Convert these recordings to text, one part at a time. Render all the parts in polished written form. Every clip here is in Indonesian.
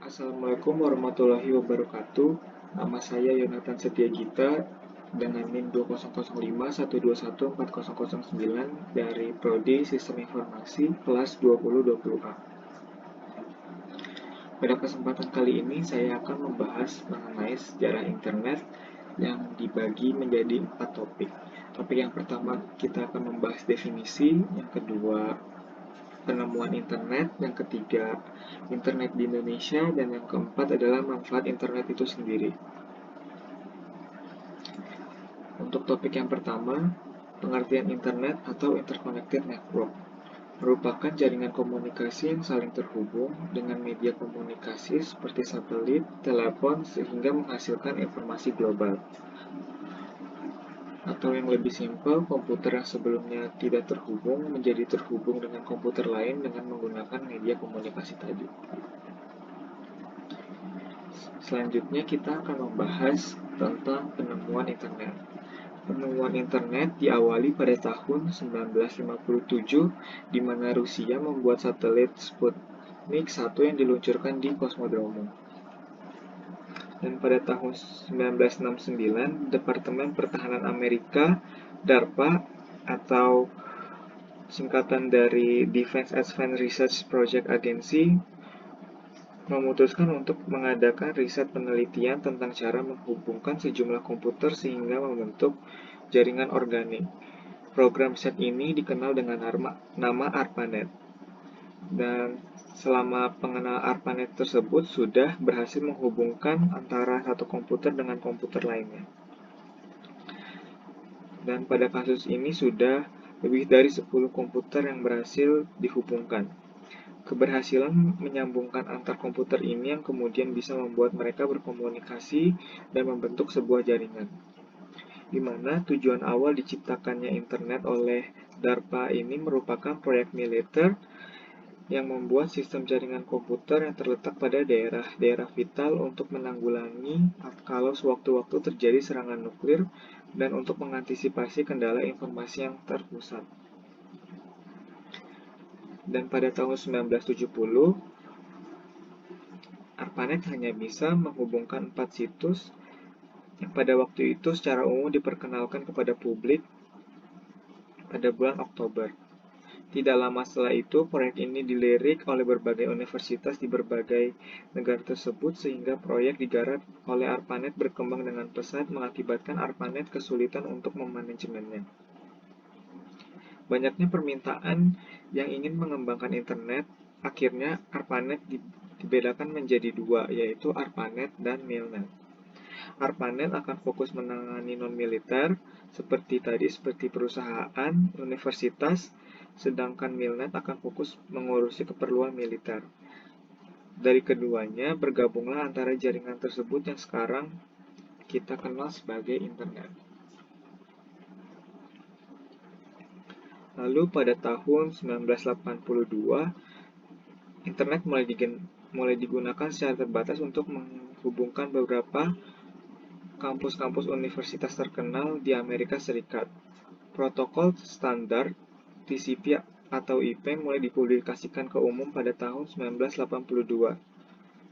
Assalamualaikum warahmatullahi wabarakatuh. Nama saya Yonatan Setiagita dengan NIM 2005121409 dari Prodi Sistem Informasi kelas 2020A. Pada kesempatan kali ini saya akan membahas mengenai sejarah internet yang dibagi menjadi 4 topik. Topik yang pertama kita akan membahas definisi, yang kedua penemuan internet, yang ketiga internet di Indonesia, dan yang keempat adalah manfaat internet itu sendiri. Untuk topik yang pertama, pengertian internet atau interconnected network merupakan jaringan komunikasi yang saling terhubung dengan media komunikasi seperti satelit, telepon, sehingga menghasilkan informasi global. Atau yang lebih simpel, komputer yang sebelumnya tidak terhubung menjadi terhubung dengan komputer lain dengan menggunakan media komunikasi tadi. Selanjutnya kita akan membahas tentang penemuan internet. Penemuan internet diawali pada tahun 1957 di mana Rusia membuat satelit Sputnik 1 yang diluncurkan di Kosmodromo. Dan pada tahun 1969, Departemen Pertahanan Amerika, DARPA, atau singkatan dari Defense Advanced Research Project Agency, memutuskan untuk mengadakan riset penelitian tentang cara menghubungkan sejumlah komputer sehingga membentuk jaringan organik. Program riset ini dikenal dengan nama ARPANET. Dan selama pengenalan ARPANET tersebut sudah berhasil menghubungkan antara satu komputer dengan komputer lainnya. Dan pada kasus ini sudah lebih dari 10 komputer yang berhasil dihubungkan. Keberhasilan menyambungkan antar komputer ini yang kemudian bisa membuat mereka berkomunikasi dan membentuk sebuah jaringan. Di mana tujuan awal diciptakannya internet oleh DARPA ini merupakan proyek militer yang membuat sistem jaringan komputer yang terletak pada daerah-daerah vital untuk menanggulangi kalau sewaktu-waktu terjadi serangan nuklir dan untuk mengantisipasi kendala informasi yang terpusat. Dan pada tahun 1970, ARPANET hanya bisa menghubungkan 4 situs yang pada waktu itu secara umum diperkenalkan kepada publik pada bulan Oktober. Tidak lama setelah itu, proyek ini dilirik oleh berbagai universitas di berbagai negara tersebut sehingga proyek digarap oleh ARPANET berkembang dengan pesat mengakibatkan ARPANET kesulitan untuk memanajemennya. Banyaknya permintaan yang ingin mengembangkan internet, akhirnya ARPANET dibedakan menjadi dua, yaitu ARPANET dan MILNET. ARPANET akan fokus menangani non-militer, seperti perusahaan, universitas, sedangkan MILNET akan fokus mengurusi keperluan militer. Dari keduanya, bergabunglah antara jaringan tersebut yang sekarang kita kenal sebagai internet. Lalu pada tahun 1982, internet mulai digunakan secara terbatas untuk menghubungkan beberapa kampus-kampus universitas terkenal di Amerika Serikat. Protokol standar TCP atau IP mulai dipublikasikan ke umum pada tahun 1982.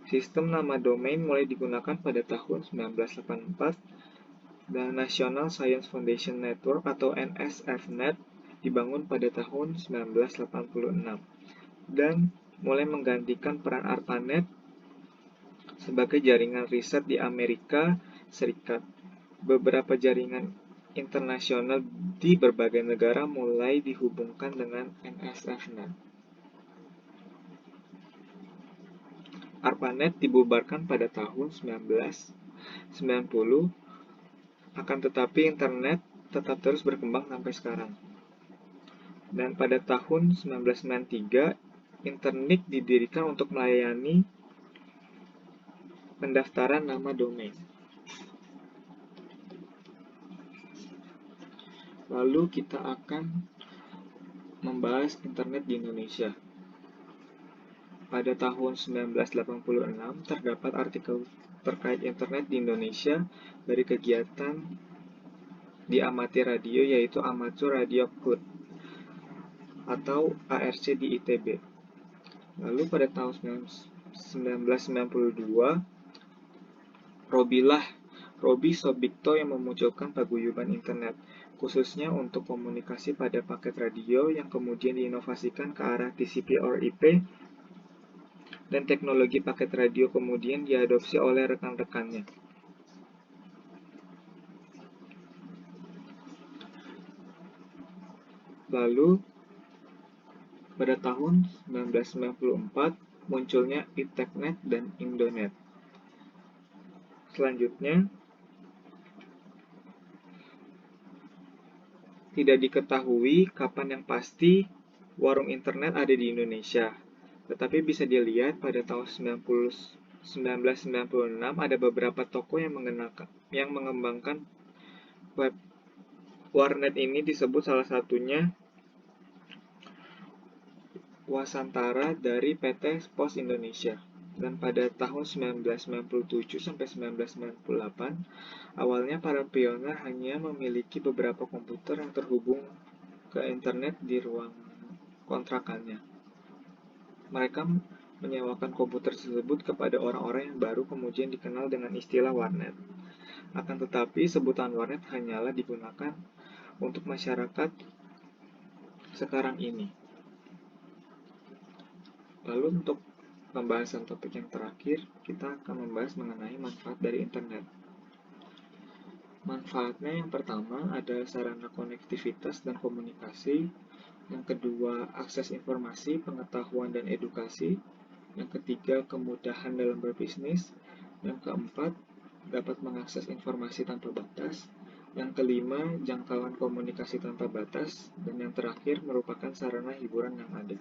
Sistem nama domain mulai digunakan pada tahun 1984 dan National Science Foundation Network atau NSFNet dibangun pada tahun 1986 dan mulai menggantikan peran ARPANET sebagai jaringan riset di Amerika Serikat. Beberapa jaringan internasional di berbagai negara mulai dihubungkan dengan NSFNet. ARPANET dibubarkan pada tahun 1990, akan tetapi internet tetap terus berkembang sampai sekarang. Dan pada tahun 1993, Internet didirikan untuk melayani pendaftaran nama domain. Lalu kita akan membahas internet di Indonesia. Pada tahun 1986, terdapat artikel terkait internet di Indonesia dari kegiatan di Amati Radio, yaitu Amateur Radio Club atau ARC di ITB. Lalu pada tahun 1992, Robi Sobikto yang memunculkan paguyuban internet, khususnya untuk komunikasi pada paket radio yang kemudian diinovasikan ke arah TCP or IP, dan teknologi paket radio kemudian diadopsi oleh rekan-rekannya. Lalu, pada tahun 1994, munculnya ITechNet dan Indonet. Selanjutnya, tidak diketahui kapan yang pasti warung internet ada di Indonesia. Tetapi bisa dilihat pada tahun 1996 ada beberapa toko yang mengembangkan web warnet ini, disebut salah satunya Wasantara dari PT Pos Indonesia. Dan pada tahun 1997 sampai 1998, awalnya para pionir hanya memiliki beberapa komputer yang terhubung ke internet di ruang kontrakannya. Mereka menyewakan komputer tersebut kepada orang-orang yang baru kemudian dikenal dengan istilah warnet. Akan tetapi, sebutan warnet hanyalah digunakan untuk masyarakat sekarang ini. Lalu untuk pembahasan topik yang terakhir, kita akan membahas mengenai manfaat dari internet. Manfaatnya yang pertama ada sarana konektivitas dan komunikasi, yang kedua akses informasi, pengetahuan, dan edukasi, yang ketiga kemudahan dalam berbisnis, yang keempat dapat mengakses informasi tanpa batas, yang kelima jangkauan komunikasi tanpa batas, dan yang terakhir merupakan sarana hiburan yang ada.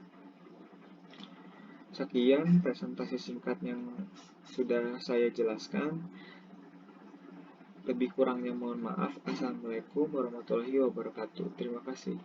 Sekian presentasi singkat yang sudah saya jelaskan. Lebih kurangnya mohon maaf. Assalamualaikum warahmatullahi wabarakatuh. Terima kasih.